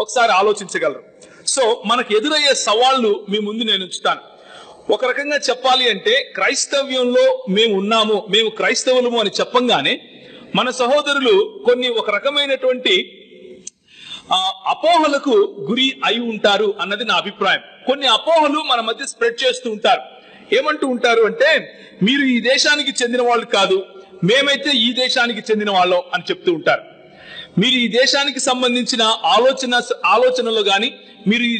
ఒకసారి ఆలోచించగలరు. సో మనకు ఎదురయ్యే సవాళ్లు మీ ముందు నేను ఉంచుతాను. ఒక రకంగా చెప్పాలి అంటే క్రైస్తవ్యంలో మేము ఉన్నాము, మేము క్రైస్తవులము అని చెప్పంగానే మన సహోదరులు కొన్ని ఒక రకమైనటువంటి అపోహలకు గురి అయి ఉంటారు అన్నది నా అభిప్రాయం. కొన్ని అపోహలు మన మధ్య స్ప్రెడ్ చేస్తూ ఉంటారు. ఏమంటూ ఉంటారు అంటే, మీరు ఈ దేశానికి చెందిన వాళ్ళు కాదు, మేమైతే ఈ దేశానికి చెందిన వాళ్ళం అని చెప్తూ ఉంటారు. మీరు ఈ దేశానికి సంబంధించిన ఆలోచనలో గాని, మీరు ఈ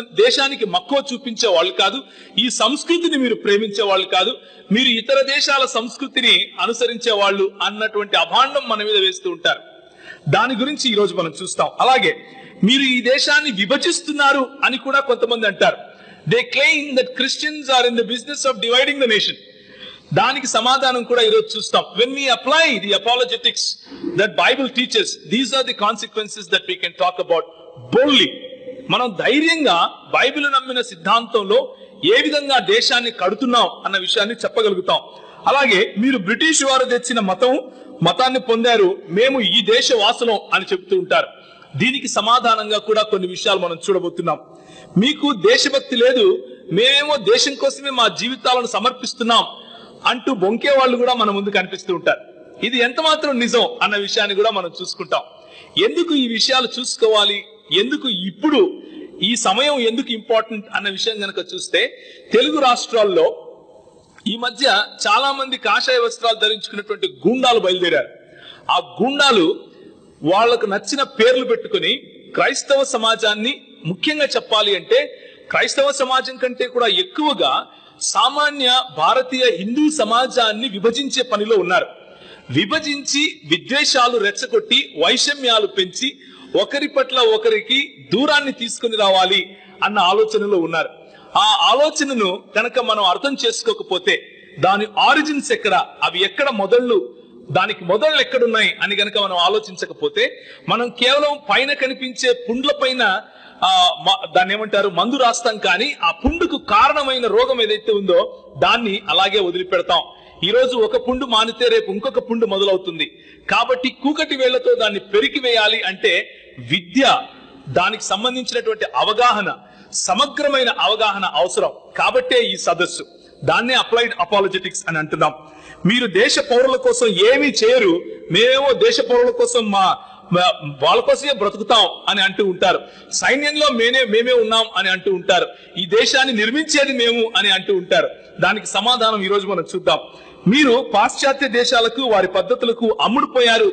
దేశానికి మక్కువ చూపించే వాళ్ళు కాదు, ఈ సంస్కృతిని మీరు ప్రేమించే వాళ్ళు కాదు, మీరు ఇతర దేశాల సంస్కృతిని అనుసరించే వాళ్ళు అన్నటువంటి అభాండం మన మీద వేస్తూ ఉంటారు. దాని గురించి ఈ రోజు మనం చూస్తాం. అలాగే మీరు ఈ దేశాన్ని విభజిస్తున్నారు అని కూడా కొంతమంది అంటారు. They claim that Christians are in the business of dividing the nation. దానికి సమాధానం కూడా ఈరోజు చూస్తాం. When we apply the apologetics that Bible teachers, these are the consequences that we can talk about boldly. మనం ధైర్యంగా బైబిల్ నమ్మిన సిద్ధాంతంలో ఏ విధంగా దేశాన్ని కడుతున్నాం అన్న విషయాన్ని చెప్పగలుగుతాం. అలాగే మీరు బ్రిటిష్ వారు తెచ్చిన మతాన్ని పొందారు, మేము ఈ దేశ వాసులం అని చెప్తూ ఉంటారు. దీనికి సమాధానంగా కూడా కొన్ని విషయాలు మనం చూడబోతున్నాం. మీకు దేశభక్తి లేదు, మేమేమో దేశం కోసమే మా జీవితాలను సమర్పిస్తున్నాం అంటూ బొంకే వాళ్ళు కూడా మన ముందు కనిపిస్తూ ఉంటారు. ఇది ఎంత మాత్రం నిజం అన్న విషయాన్ని కూడా మనం చూసుకుంటాం. ఎందుకు ఈ విషయాలు చూసుకోవాలి, ఎందుకు ఇప్పుడు ఈ సమయం ఎందుకు ఇంపార్టెంట్ అన్న విషయం కనుక చూస్తే, తెలుగు రాష్ట్రాల్లో ఈ మధ్య చాలా మంది కాషాయ వస్త్రాలు ధరించుకున్నటువంటి గూండాలు బయలుదేరారు. ఆ గూండాలు వాళ్లకు నచ్చిన పేర్లు పెట్టుకుని క్రైస్తవ సమాజాన్ని, ముఖ్యంగా చెప్పాలి అంటే క్రైస్తవ సమాజం కంటే కూడా ఎక్కువగా సామాన్య భారతీయ హిందూ సమాజాన్ని విభజించే పనిలో ఉన్నారు. విభజించి విద్వేషాలు రెచ్చగొట్టి వైషమ్యాలు పెంచి ఒకరి పట్ల ఒకరికి దూరాన్ని తీసుకుని రావాలి అన్న ఆలోచనలో ఉన్నారు. ఆ ఆలోచనను కనుక మనం అర్థం చేసుకోకపోతే, దాని ఆరిజిన్స్ ఎక్కడ, అవి ఎక్కడ మొదళ్ళు, దానికి మొదళ్ళు ఎక్కడున్నాయి అని గనక మనం ఆలోచించకపోతే, మనం కేవలం పైన కనిపించే పుండ్ల పైన దాన్ని ఏమంటారు మందు రాస్తాం, కానీ ఆ పుండుకు కారణమైన రోగం ఏదైతే ఉందో దాన్ని అలాగే వదిలిపెడతాం. ఈ రోజు ఒక పుండు మానితే రేపు ఇంకొక పుండు మొదలవుతుంది. కాబట్టి కూకటి వేళ్లతో దాన్ని పెరికివేయాలి అంటే విద్య, దానికి సంబంధించినటువంటి అవగాహన, సమగ్రమైన అవగాహన అవసరం. కాబట్టే ఈ సదస్సు, దాన్నే అప్లైడ్ అపాలజెటిక్స్ అని అంటున్నాం. మీరు దేశ పౌరుల కోసం ఏమీ చేయరు, మేమేమో దేశ పౌరుల కోసం వాళ్ళ కోసమే బ్రతుకుతాం అని అంటూ ఉంటారు. సైన్యంలో మేమే ఉన్నాం అని అంటూ ఉంటారు. ఈ దేశాన్ని నిర్మించేది మేము అని అంటూ ఉంటారు. దానికి సమాధానం ఈ రోజు మనం చూద్దాం. మీరు పాశ్చాత్య దేశాలకు, వారి పద్ధతులకు అమ్ముడుపోయారు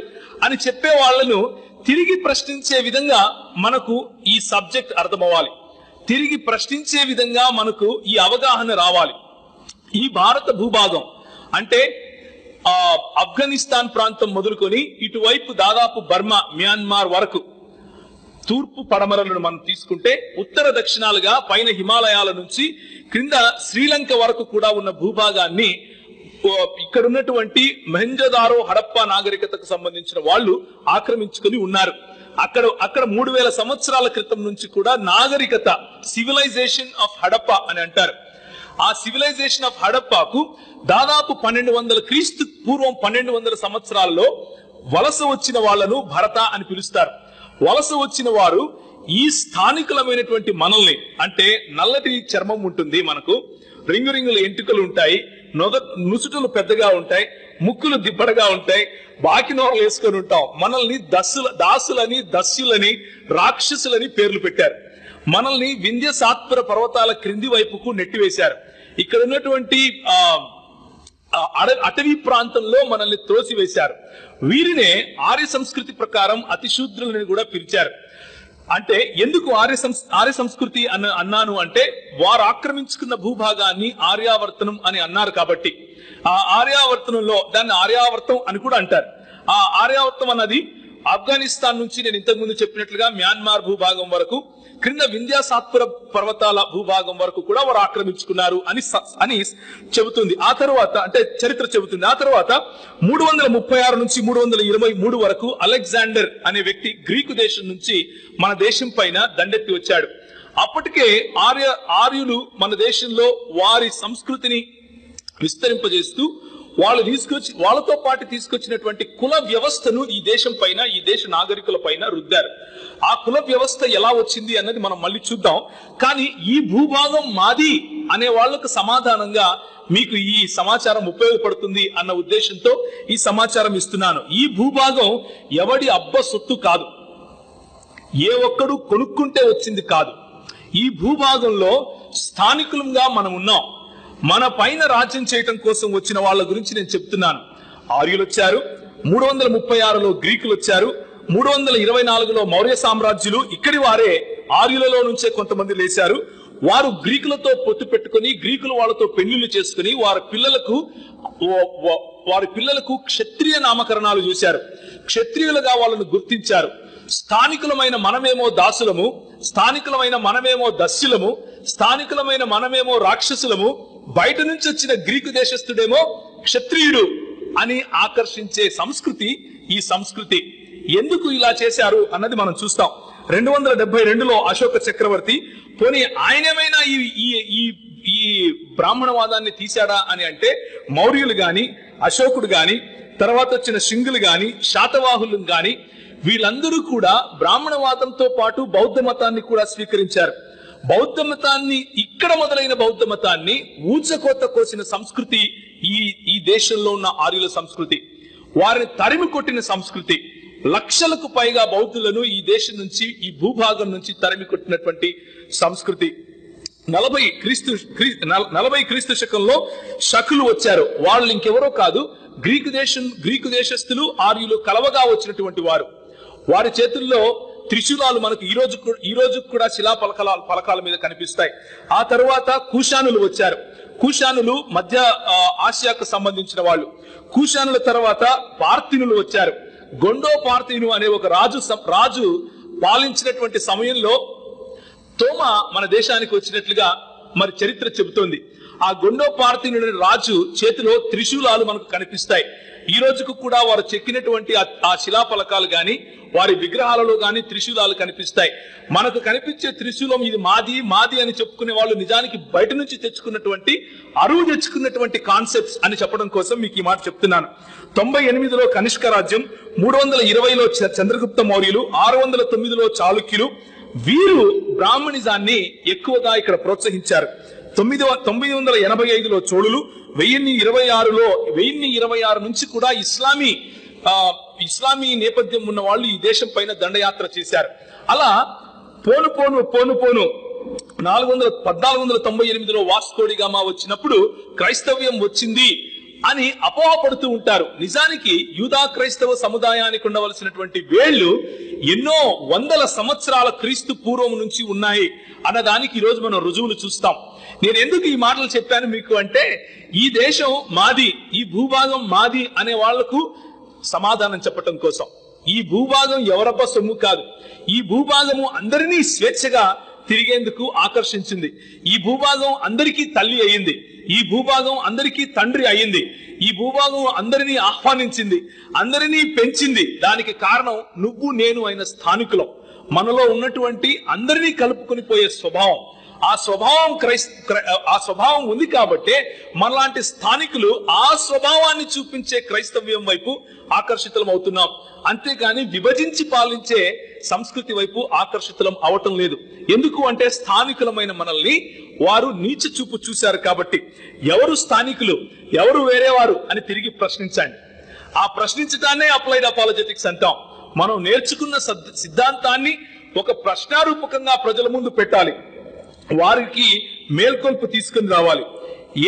అని చెప్పే వాళ్లను తిరిగి ప్రశ్నించే విధంగా మనకు ఈ సబ్జెక్ట్ అర్థమవ్వాలి. తిరిగి ప్రశ్నించే విధంగా మనకు ఈ అవగాహన రావాలి. ఈ భారత భూభాగం అంటే ఆఫ్ఘనిస్తాన్ ప్రాంతం మొదలుకొని ఇటువైపు దాదాపు బర్మా, మ్యాన్మార్ వరకు, తూర్పు పడమరలను మనం తీసుకుంటే ఉత్తర దక్షిణాలుగా పైన హిమాలయాల నుంచి క్రింద శ్రీలంక వరకు కూడా ఉన్న భూభాగాన్ని ఇక్కడ ఉన్నటువంటి మొహెంజోదారో, హడప్పా నాగరికతకు సంబంధించిన వాళ్ళు ఆక్రమించుకొని ఉన్నారు. అక్కడ 3000 సంవత్సరాల క్రితం నుంచి కూడా నాగరికత, సివిలైజేషన్ ఆఫ్ హడప్పా అని అంటారు. ఆ సివిలైజేషన్ ఆఫ్ హడప్పాకు దాదాపు 1200 క్రీస్తు పూర్వం 1200 సంవత్సరాల్లో వలస వచ్చిన వాళ్లను భరత అని పిలుస్తారు. వలస వచ్చిన వారు ఈ స్థానికులమైనటువంటి మనల్ని, అంటే నల్లటి చర్మం ఉంటుంది, మనకు రింగుల ఎంటుకలు ఉంటాయి, నుసుటలు పెద్దగా ఉంటాయి, ముక్కులు దిబ్బడగా ఉంటాయి, బాకినోరలు వేసుకొని ఉంటాం. మనల్ని దాసులని, దస్యులని, రాక్షసులని పేర్లు పెట్టారు. మనల్ని వింధ్య సాత్పుర పర్వతాల క్రింది వైపుకు నెట్టివేశారు. ఇక్కడ ఉన్నటువంటి అటవీ ప్రాంతంలో మనల్ని త్రోసివేశారు. వీరినే ఆర్య సంస్కృతి ప్రకారం అతిశూద్రులని కూడా పిలిచారు. అంటే ఎందుకు ఆర్య సంస్కృతి అన్నాను అంటే, వారు ఆక్రమించుకున్న భూభాగాన్ని ఆర్యావర్తనం అని అన్నారు కాబట్టి. ఆ ఆర్యావర్తనంలో దాన్ని ఆర్యావర్తం అని కూడా అంటారు. ఆ ఆర్యావర్తం అన్నది ఆఫ్ఘనిస్తాన్ నుంచి నేను ఇంతకు ముందు చెప్పినట్లుగా మ్యాన్మార్ భూభాగం వరకు, క్రింద వింధ్య సాత్పుర పర్వతాల భూభాగం వరకు కూడా వారు ఆక్రమించుకున్నారు అని చెబుతుంది. ఆ తర్వాత అంటే చరిత్ర చెబుతుంది. ఆ తర్వాత 336 నుంచి 323 వరకు అలెగ్జాండర్ అనే వ్యక్తి గ్రీకు దేశం నుంచి మన దేశం పైన దండెత్తి వచ్చాడు. అప్పటికే ఆర్యులు మన దేశంలో వారి సంస్కృతిని విస్తరింపజేస్తూ వాళ్ళతో పాటు తీసుకొచ్చినటువంటి కుల వ్యవస్థను ఈ దేశం పైన, ఈ దేశ నాగరికుల పైన రుద్దారు. ఆ కుల వ్యవస్థ ఎలా వచ్చింది అన్నది మనం మళ్ళీ చూద్దాం. కానీ ఈ భూభాగం మాది అనే వాళ్లకు సమాధానంగా మీకు ఈ సమాచారం ఉపయోగపడుతుంది అన్న ఉద్దేశంతో ఈ సమాచారం ఇస్తున్నాను. ఈ భూభాగం ఎవడి అబ్బ సొత్తు కాదు, ఏ ఒక్కడు కొనుక్కుంటే వచ్చింది కాదు. ఈ భూభాగంలో స్థానికులంగా మనం ఉన్నాం. మన పైన రాజ్యం చేయటం కోసం వచ్చిన వాళ్ళ గురించి నేను చెప్తున్నాను. ఆర్యులు వచ్చారు, 336లో గ్రీకులు వచ్చారు, 324లో మౌర్య సామ్రాజ్యులు. ఇక్కడి వారే ఆర్యులలో నుంచే కొంతమంది లేచారు. వారు గ్రీకులతో పొత్తు పెట్టుకుని, గ్రీకులు వాళ్ళతో పెళ్లిళ్లు చేసుకుని వారి పిల్లలకు క్షత్రియ నామకరణాలు చూశారు. క్షత్రియులుగా వాళ్ళను గుర్తించారు. స్థానికులమైన మనమేమో దాసులము, స్థానికులమైన మనమేమో దస్యులము, స్థానికులమైన మనమేమో రాక్షసులము, బయట నుంచి వచ్చిన గ్రీకు దేశస్థుడేమో క్షత్రియుడు అని ఆకర్షించే సంస్కృతి ఈ సంస్కృతి. ఎందుకు ఇలా చేశారు అన్నది మనం చూస్తాం. 272లో అశోక చక్రవర్తి పోనీ ఆయనేమైనా ఈ బ్రాహ్మణవాదాన్ని తీశాడా అని అంటే, మౌర్యులు గాని, అశోకుడు గాని, తర్వాత వచ్చిన శింగులు గాని, శాతవాహులు గాని, వీళ్ళందరూ కూడా బ్రాహ్మణవాదంతో పాటు బౌద్ధ మతాన్ని కూడా స్వీకరించారు. బౌద్ధ మతాన్ని, ఇక్కడ మొదలైన బౌద్ధ మతాన్ని ఊచకోత కోసిన సంస్కృతి ఈ దేశంలో ఉన్న ఆర్యుల సంస్కృతి. వారిని తరిమి కొట్టిన సంస్కృతి. లక్షలకు పైగా బౌద్ధులను ఈ దేశం నుంచి, ఈ భూభాగం నుంచి తరిమి కొట్టినటువంటి సంస్కృతి. 40 క్రీస్తు శకంలో శకులు వచ్చారు. వాళ్ళు ఇంకెవరో కాదు, గ్రీకు దేశస్థులు ఆర్యులు కలవగా వచ్చినటువంటి వారు. వారి చేతుల్లో త్రిశూలాలు మనకు ఈ రోజు కూడా శిలా పలకాల మీద కనిపిస్తాయి. ఆ తరువాత కుషానులు వచ్చారు. కుషానులు మధ్య ఆసియాకు సంబంధించిన వాళ్ళు. కుషానుల తర్వాత పార్థినులు వచ్చారు. గొండో పార్థిను అనే ఒక రాజు పాలించినటువంటి సమయంలో తోమ మన దేశానికి వచ్చినట్లుగా మరి చరిత్ర చెబుతోంది. ఆ గొండో పార్థినుడు రాజు చేతిలో త్రిశూలాలు మనకు కనిపిస్తాయి. ఈ రోజుకు కూడా వారు చెక్కినటువంటి ఆ శిలాఫలకాలు గాని, వారి విగ్రహాలలో గాని త్రిశూలాలు కనిపిస్తాయి. మనకు కనిపించే త్రిశూలం ఇది మాది అని చెప్పుకునే వాళ్ళు నిజానికి బయట నుంచి తెచ్చుకున్నటువంటి, అరువు తెచ్చుకున్నటువంటి కాన్సెప్ట్స్ అని చెప్పడం కోసం మీకు ఈ మాట చెప్తున్నాను. 98లో కనిష్క రాజ్యం, 320లో చంద్రగుప్త మౌర్యులు, 609లో చాళుక్యులు, వీరు బ్రాహ్మణిజాన్ని ఎక్కువగా ఇక్కడ ప్రోత్సహించారు. 985లో చోళులు, 1026 నుంచి కూడా ఇస్లామీ నేపథ్యం ఉన్న వాళ్ళు ఈ దేశం పైన దండయాత్ర చేశారు. అలా పోను 1498లో వాస్కోడిగామా వచ్చినప్పుడు క్రైస్తవ్యం వచ్చింది అని అపోహపడుతూ ఉంటారు. నిజానికి యూదా క్రైస్తవ సముదాయానికి ఉండవలసినటువంటి వేళ్లు ఎన్నో వందల సంవత్సరాల క్రీస్తు పూర్వం నుంచి ఉన్నాయి అన్నదానికి ఈ రోజు మనం రుజువులు చూస్తాం. నేను ఎందుకు ఈ మాటలు చెప్పాను మీకు అంటే, ఈ దేశం మాది, ఈ భూభాగం మాది అనే వాళ్లకు సమాధానం చెప్పటం కోసం. ఈ భూభాగం ఎవరబ్బ సొమ్ము కాదు. ఈ భూభాగము అందరినీ స్వేచ్ఛగా తిరిగేందుకు ఆకర్షించింది. ఈ భూభాగం అందరికీ తల్లి అయింది. ఈ భూభాగం అందరికీ తండ్రి అయింది. ఈ భూభాగం అందరినీ ఆహ్వానించింది, అందరినీ పెంచింది. దానికి కారణం నువ్వు నేను అయిన స్థానికులం. మనలో ఉన్నటువంటి అందరినీ కలుపుకొని పోయే స్వభావం. ఆ స్వభావం ఉంది కాబట్టే మనలాంటి స్థానికులు ఆ స్వభావాన్ని చూపించే క్రైస్తవ్యం వైపు ఆకర్షితులం అవుతున్నాం. అంతేగాని విభజించి పాలించే సంస్కృతి వైపు ఆకర్షితులం అవటం లేదు. ఎందుకు అంటే స్థానికులమైన మనల్ని వారు నీచ చూపు చూశారు కాబట్టి. ఎవరు స్థానికులు, ఎవరు వేరేవారు అని తిరిగి ప్రశ్నించండి. ఆ ప్రశ్నించడాన్నే అప్లైడ్ అపాలజెటిక్స్ అంటాం. మనం నేర్చుకున్న సిద్ధాంతాన్ని ఒక ప్రశ్నారూపకంగా ప్రజల ముందు పెట్టాలి, వారికి మేల్కొల్పు తీసుకుని రావాలి.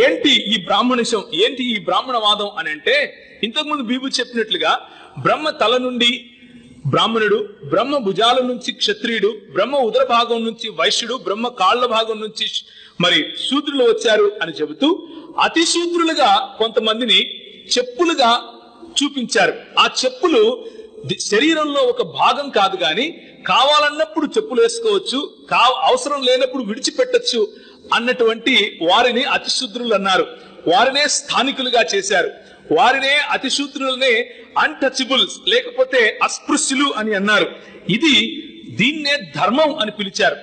ఏంటి ఈ బ్రాహ్మణిజం, ఏంటి ఈ బ్రాహ్మణవాదం అని అంటే, ఇంతకుముందు బీబు చెప్పినట్లుగా బ్రహ్మ తల నుండి బ్రాహ్మణుడు, బ్రహ్మ భుజాల నుంచి క్షత్రియుడు, బ్రహ్మ ఉదర భాగం నుంచి వైశ్యుడు, బ్రహ్మ కాళ్ల భాగం నుంచి మరి శూద్రులు వచ్చారు అని చెబుతూ అతి శూద్రులుగా కొంతమందిని చెప్పులుగా చూపించారు. ఆ చెప్పులు శరీరంలో ఒక భాగం కాదు గాని కావాలన్నప్పుడు చెప్పులు వేసుకోవచ్చు, అవసరం లేనప్పుడు విడిచిపెట్టచ్చు అన్నటువంటి వారిని అతిశూద్రులు అన్నారు. వారినే స్థానికులుగా చేశారు. వారినే అతిశూద్రులనే అన్టచబుల్స్ లేకపోతే అస్పృశ్యులు అని అన్నారు. దీన్నే ధర్మం అని పిలిచారు.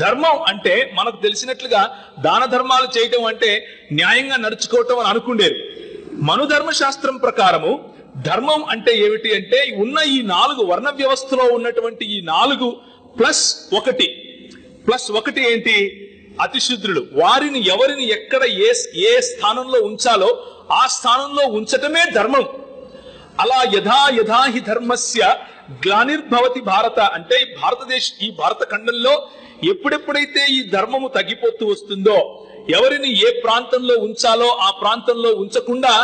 ధర్మం అంటే మనకు తెలిసినట్లుగా దాన ధర్మాలు చేయటం అంటే న్యాయంగా నడుచుకోవటం అని అనుకుండేరు. మనుధర్మశాస్త్రం ప్రకారము ధర్మం అంటే ఏమిటి అంటే ఉన్న ఈ 4 వర్ణ వ్యవస్థలో ఉన్నటువంటి ఈ 4 ప్లస్ 1 ఏంటి? అతిశూద్రులు. వారిని ఎవరిని ఎక్కడ ఏ స్థానంలో ఉంచాలో ఆ స్థానంలో ఉంచటమే ధర్మం. అలా యథా హి ధర్మస్య గ్లానిర్భవతి భారత అంటే ఈ భారత ఖండంలో ఎప్పుడెప్పుడైతే ఈ ధర్మము తగ్గిపోతూ వస్తుందో, ఎవరిని ఏ ప్రాంతంలో ఉంచాలో ఆ ప్రాంతంలో ఉంచకుండా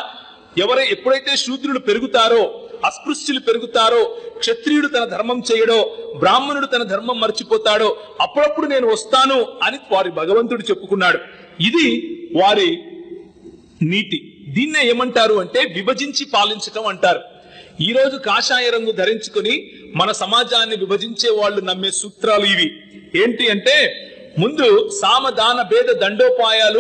ఎప్పుడైతే శూద్రులు పెరుగుతారో, అస్పృశ్యులు పెరుగుతారో, క్షత్రియుడు తన ధర్మం చేయడో, బ్రాహ్మణుడు తన ధర్మం మర్చిపోతాడో, అప్పుడప్పుడు నేను వస్తాను అని వారి భగవంతుడు చెప్పుకున్నాడు. ఇది వారి నీతి. దీన్నే ఏమంటారు అంటే విభజించి పాలించటం అంటారు. ఈ రోజు కాషాయ రంగు ధరించుకుని మన సమాజాన్ని విభజించే వాళ్ళు నమ్మే సూత్రాలు ఇవి. ఏంటి అంటే, ముందు సామదాన భేద దండోపాయాలు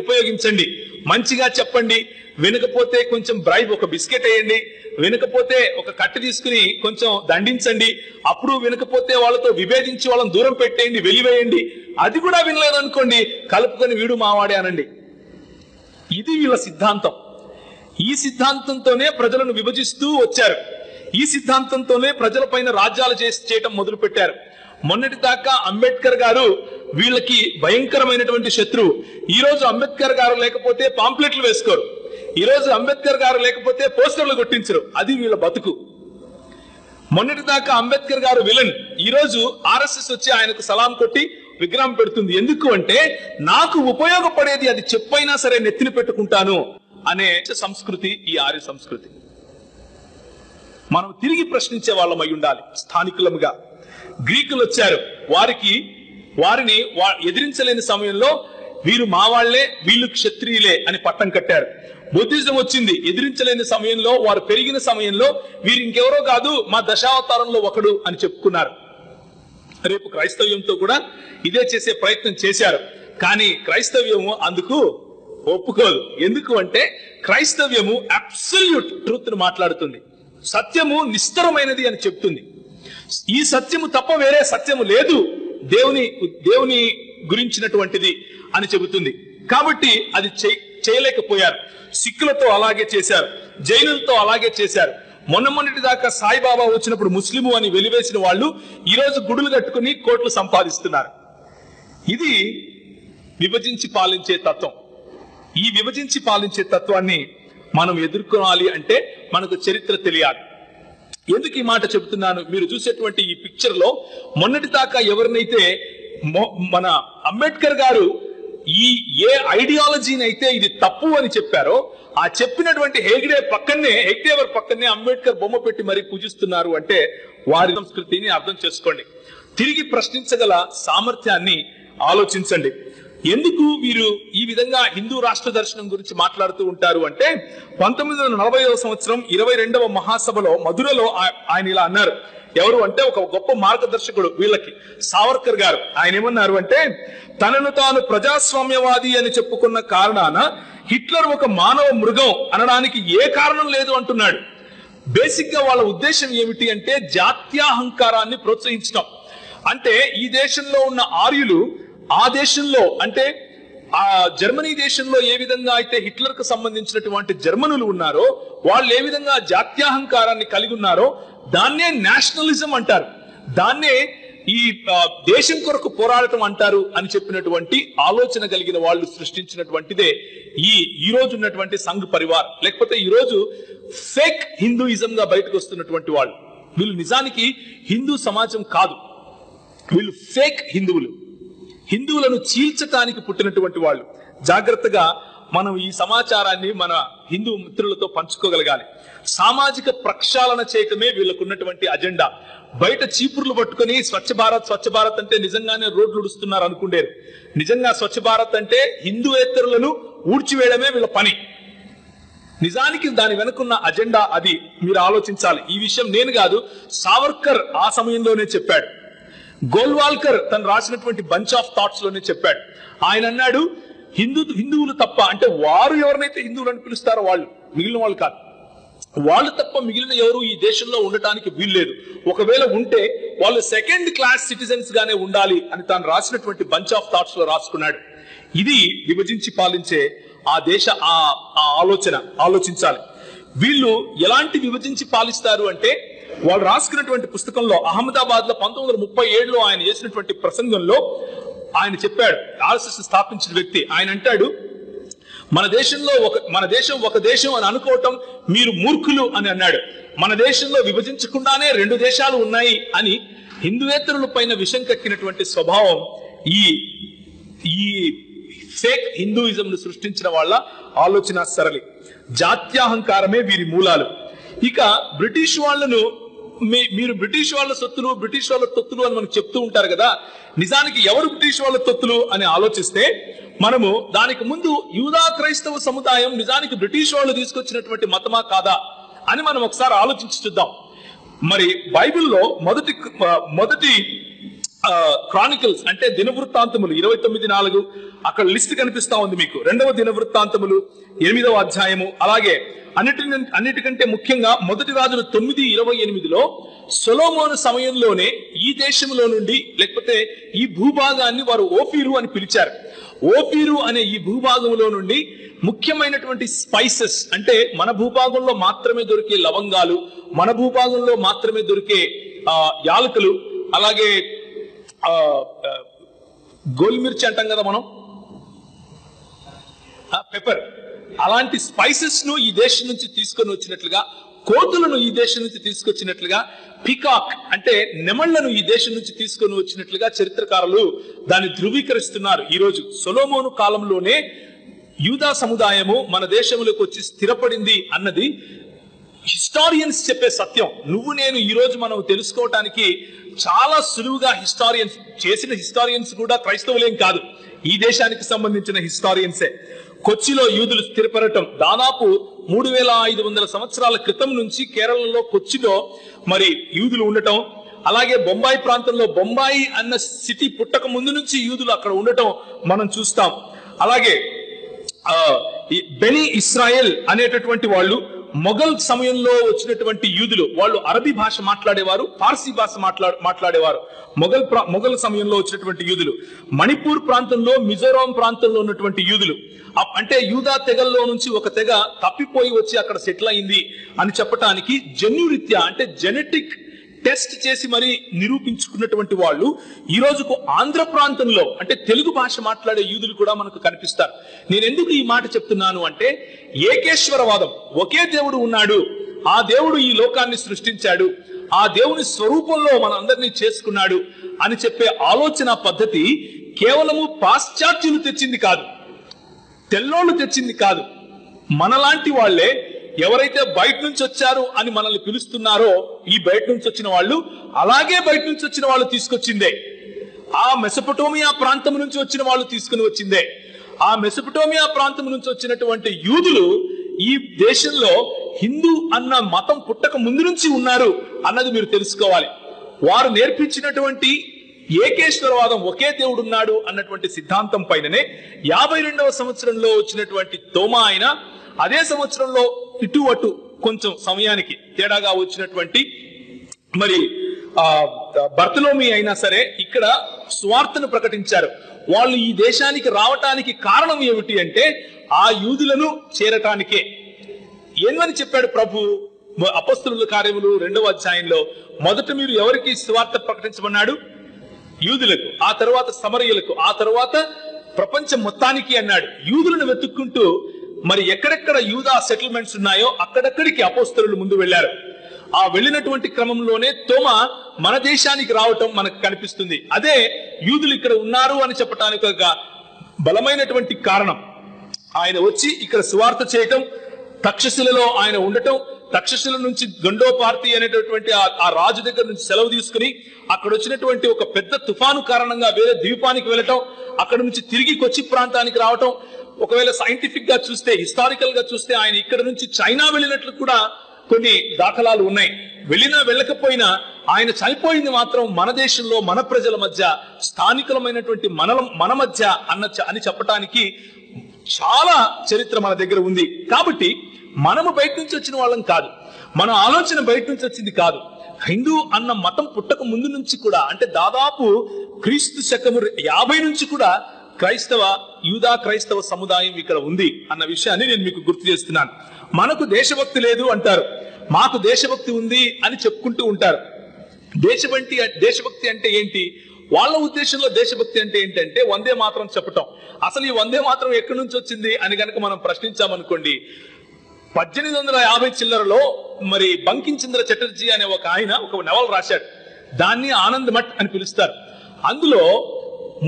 ఉపయోగించండి, మంచిగా చెప్పండి, వినకపోతే కొంచెం బ్రైబ్, ఒక బిస్కెట్ వేయండి, వినకపోతే ఒక కట్టు తీసుకుని కొంచెం దండించండి, అప్పుడు వినకపోతే వాళ్ళతో విభేదించి వాళ్ళని దూరం పెట్టేయండి, వెలివేయండి. అది కూడా వినలేదనుకోండి, కలుపుకొని వీడు మావాడే అనండి. ఇది వీళ్ళ సిద్ధాంతం. ఈ సిద్ధాంతంతోనే ప్రజలను విభజిస్తూ వచ్చారు. ఈ సిద్ధాంతంతోనే ప్రజలపైన రాజ్యాలు చేయటం మొదలు పెట్టారు. మొన్నటి దాకా అంబేద్కర్ గారు వీళ్ళకి భయంకరమైనటువంటి శత్రువు. ఈ రోజు అంబేద్కర్ గారు లేకపోతే పాంప్లెట్లు వేసుకోరు, ఈ రోజు అంబేద్కర్ గారు లేకపోతే పోస్టర్లు కొట్టించరు. అది వీళ్ళ బతుకు. మొన్నటి దాకా అంబేద్కర్ గారు విలన్, ఈ రోజు ఆర్ఎస్ఎస్ వచ్చి ఆయనకు సలాం కొట్టి విగ్రహం పెడుతుంది. ఎందుకు అంటే, నాకు ఉపయోగపడేది అది చెప్పైనా సరే నెత్తిన పెట్టుకుంటాను అనే సంస్కృతి ఈ ఆర్య సంస్కృతి. మనం తిరిగి ప్రశ్నించే వాళ్ళం అయి ఉండాలి. స్థానికులముగా గ్రీకులు వచ్చారు, వారిని ఎదిరించలేని సమయంలో వీరు మా వాళ్లే, వీళ్ళు క్షత్రియులే అని పట్టం కట్టారు. బుద్ధిజం వచ్చింది, ఎదిరించలేని సమయంలో, వారు పెరిగిన సమయంలో వీరు ఇంకెవరో కాదు, మా దశావతారంలో ఒకడు అని చెప్పుకున్నారు. రేపు క్రైస్తవ్యంతో కూడా ఇదే చేసే ప్రయత్నం చేశారు. కానీ క్రైస్తవ్యము అందుకు ఒప్పుకోదు. ఎందుకు అంటే, క్రైస్తవ్యము అబ్సల్యూట్ ట్రూత్ ను మాట్లాడుతుంది, సత్యము నిస్తరమైనది అని చెప్తుంది. ఈ సత్యము తప్ప వేరే సత్యము లేదు, దేవుని గురించినటువంటిది అని చెబుతుంది. కాబట్టి అది చేయలేకపోయారు. సిక్కులతో అలాగే చేశారు, జైనులతో అలాగే చేశారు. మొన్నటి దాకా సాయిబాబా వచ్చినప్పుడు ముస్లిము అని వెలివేసిన వాళ్ళు ఈ రోజు గుడులు కట్టుకుని కోట్లు సంపాదిస్తున్నారు. ఇది విభజించి పాలించే తత్వం. ఈ విభజించి పాలించే తత్వాన్ని మనం ఎదుర్కోవాలి అంటే మనకు చరిత్ర తెలియాలి. ఎందుకు ఈ మాట చెబుతున్నాను? మీరు చూసేటువంటి ఈ పిక్చర్ లో మొన్నటి దాకా ఎవరినైతే మన అంబేద్కర్ గారు ఏ ఐడియాలజీని అయితే ఇది తప్పు అని చెప్పారో, ఆ చెప్పినటువంటి హెగ్డేవర్ పక్కనే అంబేద్కర్ బొమ్మ పెట్టి మరీ పూజిస్తున్నారు అంటే వారి సంస్కృతిని అర్థం చేసుకోండి. తిరిగి ప్రశ్నించగల సామర్థ్యాన్ని ఆలోచించండి. ఎందుకు వీరు ఈ విధంగా హిందూ రాష్ట్ర దర్శనం గురించి మాట్లాడుతూ ఉంటారు అంటే, 1940వ సంవత్సరం 22వ మహాసభలో మధురలో ఆయన ఇలా అన్నారు. ఎవరు అంటే, ఒక గొప్ప మార్గదర్శకుడు వీళ్ళకి, సావర్కర్ గారు. ఆయన ఏమన్నారు అంటే, తనను తాను ప్రజాస్వామ్యవాది అని చెప్పుకున్న కారణాన హిట్లర్ ఒక మానవ మృగం అనడానికి ఏ కారణం లేదు అంటున్నాడు. బేసిక్ గా వాళ్ళ ఉద్దేశం ఏమిటి అంటే, జాత్యాహంకారాన్ని ప్రోత్సహించడం. అంటే ఈ దేశంలో ఉన్న ఆర్యులు ఆ దేశంలో, అంటే ఆ జర్మనీ దేశంలో ఏ విధంగా అయితే హిట్లర్ కు సంబంధించినటువంటి జర్మనులు ఉన్నారో, వాళ్ళు ఏ విధంగా జాత్యాహంకారాన్ని కలిగి ఉన్నారో దాన్నే నేషనలిజం అంటారు, దాన్నే ఈ దేశం కొరకు పోరాడటం అంటారు అని చెప్పినటువంటి ఆలోచన కలిగిన వాళ్ళు సృష్టించినటువంటిదే ఈ రోజు ఉన్నటువంటి సంఘ్ పరివార్, లేకపోతే ఈ రోజు ఫేక్ హిందూయిజం గా బయటకు వస్తున్నటువంటి వాళ్ళు. వీళ్ళు నిజానికి హిందూ సమాజం కాదు, వీళ్ళు ఫేక్ హిందువులను చీల్చటానికి పుట్టినటువంటి వాళ్ళు. జాగ్రత్తగా మనం ఈ సమాచారాన్ని మన హిందూ మిత్రులతో పంచుకోగలగాలి. సామాజిక ప్రక్షాళన చేయటమే వీళ్ళకు ఉన్నటువంటి అజెండా. బయట చీపుర్లు పట్టుకుని స్వచ్ఛ భారత్ అంటే నిజంగానే రోడ్లు ఉడుస్తున్నారు అనుకుండేరు. నిజంగా స్వచ్ఛ భారత్ అంటే హిందూయేతరులను ఊడ్చివేయడమే వీళ్ళ పని. నిజానికి దాని వెనుకున్న అజెండా అది. మీరు ఆలోచించాలి. ఈ విషయం నేను కాదు, సావర్కర్ ఆ సమయంలోనే చెప్పాడు. గోల్వాల్కర్ తను రాసినటువంటి బంచ్ ఆఫ్ థాట్స్ లోనే చెప్పాడు. ఆయన అన్నాడు, హిందువులు తప్ప, అంటే వారు ఎవరినైతే హిందువులు అని పిలుస్తారో వాళ్ళు, మిగిలిన వాళ్ళు కాదు, వాళ్ళు తప్ప మిగిలిన ఎవరు ఈ దేశంలో ఉండటానికి వీల్లేదు. ఒకవేళ ఉంటే వాళ్ళు సెకండ్ క్లాస్ సిటిజన్స్ గానే ఉండాలి అని తాను రాసినటువంటి బంచ్ ఆఫ్ థాట్స్ లో రాసుకున్నాడు. ఇది విభజించి పాలించే ఆ దేశ ఆ ఆలోచించాలి. వీళ్ళు ఎలాంటి విభజించి పాలిస్తారు అంటే, వాళ్ళు రాసుకున్నటువంటి పుస్తకంలో అహ్మదాబాద్ లో 1937లో ఆయన చేసినటువంటి ప్రసంగంలో ఆయన చెప్పాడు. ఆర్ఎస్ఎస్ స్థాపించిన వ్యక్తి ఆయన అంటాడు, మన దేశం ఒక దేశం అని అనుకోవటం మీరు మూర్ఖులు అని అన్నాడు. మన దేశంలో విభజించకుండానే 2 దేశాలు ఉన్నాయి అని హిందువేతరుల పైన విషం కక్కినటువంటి స్వభావం ఈ ఫేక్ హిందూయిజం ను సృష్టించిన వాళ్ళ ఆలోచన సరళి. జాత్యాహంకారమే వీరి మూలాలు. ఇక బ్రిటిష్ వాళ్ళను మీరు బ్రిటిష్ వాళ్ళ సొత్తులు, బ్రిటిష్ వాళ్ళ తొత్తులు అని మనకు చెప్తూ ఉంటారు కదా. నిజానికి ఎవరు బ్రిటిష్ వాళ్ళ తొత్తులు అని ఆలోచిస్తే మనము దానికి ముందు యూదా క్రైస్తవ సముదాయం నిజానికి బ్రిటిష్ వాళ్ళు తీసుకొచ్చినటువంటి మతమా కాదా అని మనం ఒకసారి ఆలోచించి చూద్దాం. మరి బైబిల్లో మొదటి క్రానికల్స్ అంటే దినవృత్తాంతములు 29:4 అక్కడ లిస్ట్ కనిపిస్తా ఉంది మీకు. 2వ దినవృత్తాంతములు 8వ అధ్యాయము. అలాగే అన్నిటికంటే ముఖ్యంగా మొదటి రాజులు 9:28లో సొలొమోను సమయంలోనే ఈ దేశంలో నుండి లేకపోతే ఈ భూభాగాన్ని వారు ఓఫీరు అని పిలిచారు. ఓఫీరు అనే ఈ భూభాగంలో నుండి ముఖ్యమైనటువంటి స్పైసెస్ అంటే మన భూభాగంలో మాత్రమే దొరికే లవంగాలు, మన భూభాగంలో మాత్రమే దొరికే యాలకులు, అలాగే గోల్మిర్చి అంటాం కదా మనం, పెప్పర్, అలాంటి స్పైసెస్ ను ఈ దేశం నుంచి తీసుకొని వచ్చినట్లుగా, కోతులను ఈ దేశం నుంచి తీసుకొచ్చినట్లుగా, పికాక్ అంటే నెమళ్లను ఈ దేశం నుంచి తీసుకొని వచ్చినట్లుగా చరిత్రకారులు దాన్ని ధృవీకరిస్తున్నారు. ఈ రోజు సొలొమోను కాలంలోనే యూదా సముదాయము మన దేశంలోకి వచ్చి స్థిరపడింది అన్నది హిస్టారియన్స్ చెప్పే సత్యం. నువ్వు నేను ఈ రోజు మనం తెలుసుకోవటానికి చాలా సులువుగా హిస్టారియన్స్ కూడా క్రైస్తవులేం కాదు, ఈ దేశానికి సంబంధించిన హిస్టారియన్సే. కొచ్చిలో యూదులు స్థిరపడటం దాదాపు 3500 సంవత్సరాల క్రితం నుంచి కేరళలో కొచ్చిలో మరి యూదులు ఉండటం, అలాగే బొంబాయి ప్రాంతంలో బొంబాయి అన్న సిటీ పుట్టక ముందు నుంచి యూదులు అక్కడ ఉండటం మనం చూస్తాం. అలాగే బెనీ ఇస్రాయెల్ అనేటటువంటి వాళ్ళు మొఘల్ సమయంలో వచ్చినటువంటి యూదులు, వాళ్ళు అరబీ భాష మాట్లాడేవారు, పార్సీ భాష మాట్లాడేవారు. మొఘల్ సమయంలో వచ్చినటువంటి యూదులు, మణిపూర్ ప్రాంతంలో, మిజోరాం ప్రాంతంలో ఉన్నటువంటి యూదులు, అంటే యూదా తెగల్లో నుంచి ఒక తెగ తప్పిపోయి వచ్చి అక్కడ సెటిల్ అయింది అని చెప్పటానికి జన్యురీత్యా అంటే జెనెటిక్ టెస్ట్ చేసి మరి నిరూపించుకున్నటువంటి వాళ్ళు ఈ రోజుకు ఆంధ్ర ప్రాంతంలో అంటే తెలుగు భాష మాట్లాడే యూదులు కూడా మనకు కనిపిస్తారు. నేను ఎందుకు ఈ మాట చెప్తున్నాను అంటే, ఏకేశ్వరవాదం, ఒకే దేవుడు ఉన్నాడు, ఆ దేవుడు ఈ లోకాన్ని సృష్టించాడు, ఆ దేవుని స్వరూపంలో మన అందరినీ చేసుకున్నాడు అని చెప్పే ఆలోచన పద్ధతి కేవలము పాశ్చాత్యులు తెచ్చింది కాదు, తెల్లోళ్ళు తెచ్చింది కాదు. మనలాంటి వాళ్లే ఎవరైతే బయట నుంచి వచ్చారు అని మనల్ని పిలుస్తున్నారో ఈ బయట నుంచి వచ్చిన వాళ్ళు, అలాగే బయట నుంచి వచ్చిన వాళ్ళు తీసుకొచ్చిందే. ఆ మెసొపొటోమియా ప్రాంతం నుంచి వచ్చిన వాళ్ళు తీసుకుని వచ్చిందే. ఆ మెసొపొటోమియా ప్రాంతం నుంచి వచ్చినటువంటి యూదులు ఈ దేశంలో హిందూ అన్న మతం పుట్టక ముందు నుంచి ఉన్నారు అన్నది మీరు తెలుసుకోవాలి. వారు నేర్పించినటువంటి ఏకేశ్వరవాదం, ఒకే దేవుడు ఉన్నాడు అన్నటువంటి సిద్ధాంతం పైననే 52వ సంవత్సరంలో వచ్చినటువంటి తోమా ఆయన, అదే సంవత్సరంలో ఇటు అటు కొంచెం సమయానికి తేడాగా వచ్చినటువంటి మరి బర్తలోమి అయినా సరే ఇక్కడ సువార్తను ప్రకటించారు. వాళ్ళు ఈ దేశానికి రావటానికి కారణం ఏమిటి అంటే ఆ యూదులను చేరటానికే. ఏమని చెప్పాడు ప్రభు అపొస్తలుల కార్యములు 2వ అధ్యాయంలో? మొదట మీరు ఎవరికి సువార్త ప్రకటించమన్నాడు? యూదులకు, ఆ తర్వాత సమరయులకు, ఆ తర్వాత ప్రపంచం మొత్తానికి అన్నాడు. యూదులను వెతుక్కుంటూ మరి ఎక్కడెక్కడ యూదా సెటిల్మెంట్స్ ఉన్నాయో అక్కడక్కడికి అపోస్తలులు ముందు వెళ్లారు. ఆ వెళ్ళినటువంటి క్రమంలోనే తోమా మన దేశానికి రావటం మనకు కనిపిస్తుంది. అదే యూదులు ఇక్కడ ఉన్నారు అని చెప్పడానికి ఒక బలమైనటువంటి కారణం. ఆయన వచ్చి ఇక్కడ సువార్త చేయటం, తక్షశిలలో ఆయన ఉండటం, తక్షశిల నుంచి గండోపార్తి అనేటటువంటి ఆ రాజు దగ్గర నుంచి సెలవు తీసుకుని అక్కడ వచ్చినటువంటి ఒక పెద్ద తుఫాను కారణంగా వేరే ద్వీపానికి వెళ్ళటం, అక్కడ నుంచి తిరిగి కొచ్చి ప్రాంతానికి రావటం. ఒకవేళ సైంటిఫిక్ గా చూస్తే, హిస్టారికల్ గా చూస్తే ఆయన ఇక్కడ నుంచి చైనా వెళ్ళినట్లు కూడా కొన్ని దాఖలాలు ఉన్నాయి. వెళ్ళినా వెళ్ళకపోయినా ఆయన చనిపోయింది మాత్రం మన దేశంలో, మన ప్రజల మధ్య, స్థానికులమైనటువంటి మన మధ్య అని చెప్పటానికి చాలా చరిత్ర మన దగ్గర ఉంది. కాబట్టి మనము బయట నుంచి వచ్చిన వాళ్ళం కాదు, మన ఆలోచన బయట నుంచి వచ్చింది కాదు. హిందూ అన్న మతం పుట్టక ముందు నుంచి కూడా, అంటే దాదాపు క్రీస్తు శకము 50 నుంచి కూడా యూదా క్రైస్తవ సముదాయం ఇక్కడ ఉంది అన్న విషయాన్ని నేను మీకు గుర్తు చేస్తున్నాను. మనకు దేశభక్తి లేదు అంటారు, మాకు దేశభక్తి ఉంది అని చెప్పుకుంటూ ఉంటారు. దేశభక్తి అంటే ఏంటి? వాళ్ళ ఉద్దేశంలో దేశభక్తి అంటే ఏంటంటే వందే మాత్రం చెప్పటం. అసలు ఈ వందే మాత్రం ఎక్కడి నుంచి వచ్చింది అని గనక మనం ప్రశ్నించామనుకోండి, 1850 చిల్లరలో మరి బంకించంద్ర చటర్జీ అనే ఒక ఆయన ఒక నవల్ రాశాడు. దాన్ని ఆనంద్ మఠ్ అని పిలుస్తారు. అందులో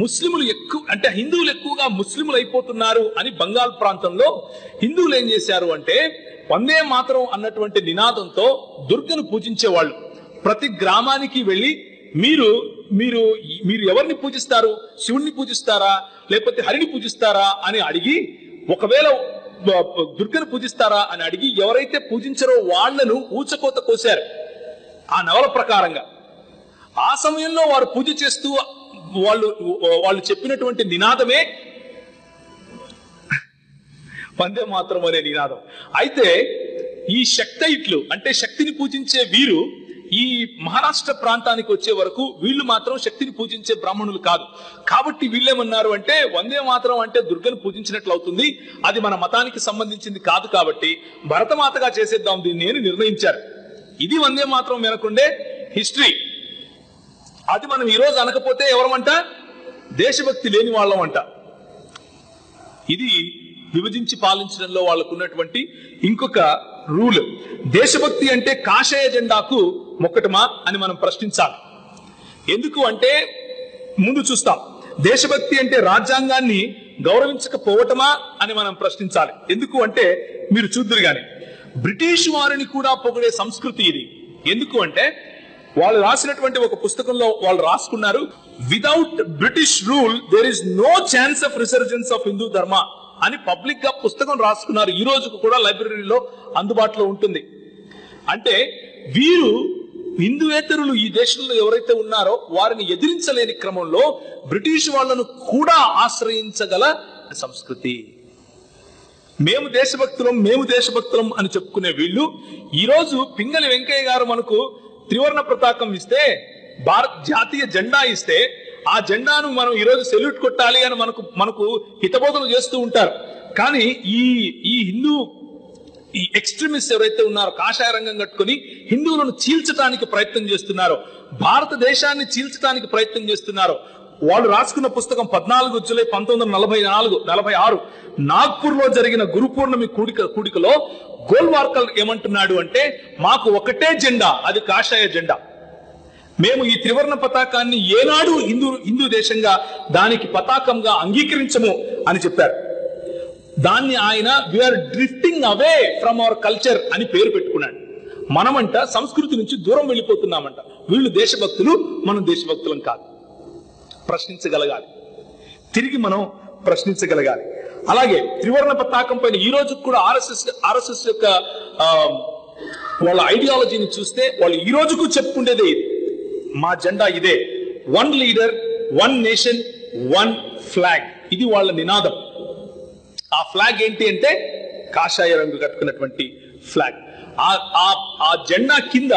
ముస్లింలు ఎక్కువ, అంటే హిందువులు ఎక్కువగా ముస్లింలు అయిపోతున్నారు అని బంగాల్ ప్రాంతంలో హిందువులు ఏం చేశారు అంటే వందే మాత్రం అన్నటువంటి నినాదంతో దుర్గను పూజించేవాళ్ళు. ప్రతి గ్రామానికి వెళ్ళి మీరు మీరు మీరు ఎవరిని పూజిస్తారు, శివుణ్ణి పూజిస్తారా లేకపోతే హరిని పూజిస్తారా అని అడిగి, ఒకవేళ దుర్గను పూజిస్తారా అని అడిగి ఎవరైతే పూజించారో వాళ్లను ఊచకోత కోశారు ఆ నవల ప్రకారంగా. ఆ సమయంలో వారు పూజ చేస్తూ వాళ్ళు చెప్పినటువంటి నినాదమే వందే మాత్రం అనే నినాదం. అయితే ఈ శక్తైట్లు అంటే శక్తిని పూజించే వీరు ఈ మహారాష్ట్ర ప్రాంతానికి వచ్చే వరకు వీళ్ళు మాత్రం శక్తిని పూజించే బ్రాహ్మణులు కాదు. కాబట్టి వీళ్ళేమన్నారు అంటే వందే మాత్రం అంటే దుర్గను పూజించినట్లు అవుతుంది, అది మన మతానికి సంబంధించింది కాదు, కాబట్టి భరతమాతగా చేసేద్దాం దీన్ని అని నిర్ణయించారు. ఇది వందే మాత్రం వెనకుండే హిస్టరీ. అది మనం ఈ రోజు అనకపోతే ఎవరమంట? దేశభక్తి లేని వాళ్ళం అంట. ఇది విభజించి పాలించడంలో వాళ్ళకు ఉన్నటువంటి ఇంకొక రూల్. దేశభక్తి అంటే కాషాయ జెండాకు మొక్కటమా అని మనం ప్రశ్నించాలి. ఎందుకు అంటే ముందు చూస్తాం. దేశభక్తి అంటే రాజ్యాంగాన్ని గౌరవించకపోవటమా అని మనం ప్రశ్నించాలి. ఎందుకు అంటే మీరు చూద్దురు గాని బ్రిటిష్ వారిని కూడా పొగిడే సంస్కృతి ఇది. ఎందుకు అంటే వాళ్ళు రాసినటువంటి ఒక పుస్తకంలో వాళ్ళు రాసుకున్నారు, without British rule there is no chance of resurgence of Hindu dharma అని పబ్లిక్ గా పుస్తకం రాసుకున్నారు. ఈ రోజుకు కూడా లైబ్రరీలో అందుబాటులో ఉంటుంది. అంటే వీరు హిందూయేతరులు ఈ దేశంలో ఎవరైతే ఉన్నారో వారిని ఎదిరించలేని క్రమంలో బ్రిటిష్ వాళ్లను కూడా ఆశ్రయించగల సంస్కృతి. మేము దేశభక్తులం అని చెప్పుకునే వీళ్ళు ఈ రోజు పింగళి వెంకయ్య గారు మనకు త్రివర్ణ పతాకం ఇస్తే, భారత్ జాతీయ జెండా ఇస్తే, ఆ జెండాను మనం ఈ రోజు సెల్యూట్ కొట్టాలి అని మనకు హితబోధలు చేస్తూ ఉంటారు. కానీ ఈ హిందూ ఈ ఎక్స్ట్రీమిస్ట్ ఎవరైతే ఉన్నారో, కాషాయ రంగం కట్టుకుని హిందువులను చీల్చడానికి ప్రయత్నం చేస్తున్నారో, భారతదేశాన్ని చీల్చడానికి ప్రయత్నం చేస్తున్నారో, వాళ్ళు రాసుకున్న పుస్తకం 14 జూలై 1946 నాగ్పూర్ లో జరిగిన గురు పూర్ణమి కూడికలో గోల్వార్కర్ ఏమంటున్నాడు అంటే మాకు ఒకటే జెండా, అది కాషాయ జెండా. మేము ఈ త్రివర్ణ పతాకాన్ని ఏనాడు హిందూ దేశంగా దానికి పతాకంగా అంగీకరించము అని చెప్పారు. దాన్ని ఆయన we're drifting away from our culture అని పేరు పెట్టుకున్నాడు. మనమంట సంస్కృతి నుంచి దూరం వెళ్ళిపోతున్నామంట. వీళ్ళు దేశభక్తులు, మనం దేశభక్తులం కాదు. ప్రశ్నించగలగాలి, తిరిగి మనం ప్రశ్నించగలగాలి. అలాగే త్రివర్ణ పతాకం పైన ఈ రోజు కూడా ఆర్ఎస్ఎస్ యొక్క వాళ్ళ ఐడియాలజీని చూస్తే వాళ్ళు ఈ రోజుకు చెప్పుకుండేదే ఇది. మా జెండా ఇదే, 1 లీడర్ 1 నేషన్ 1 ఫ్లాగ్. ఇది వాళ్ళ నినాదం. ఆ ఫ్లాగ్ ఏంటి అంటే కాషాయ రంగు కట్టుకున్నటువంటి ఫ్లాగ్. ఆ జెండా కింద